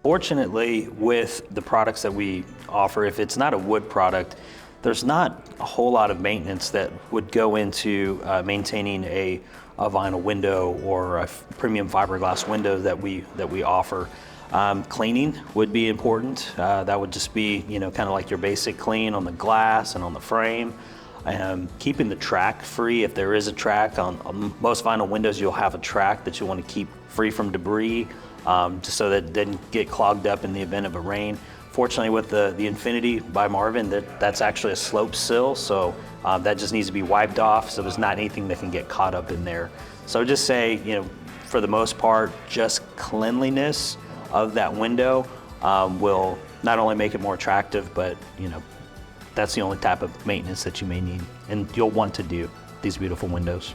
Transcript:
Fortunately, with the products that we offer, if it's not a wood product, there's not a whole lot of maintenance that would go into maintaining a vinyl window or a premium fiberglass window that we offer. Cleaning would be important. That would just be, kind of like your basic clean on the glass and on the frame. Keeping the track free. If there is a track on most vinyl windows, you'll have a track that you want to keep free from debris, just so that it doesn't get clogged up in the event of a rain. Fortunately, with the Infinity by Marvin, that's actually a slope sill, so that just needs to be wiped off, so there's not anything that can get caught up in there. So just say, for the most part, just cleanliness of that window will not only make it more attractive, but that's the only type of maintenance that you may need and you'll want to do these beautiful windows.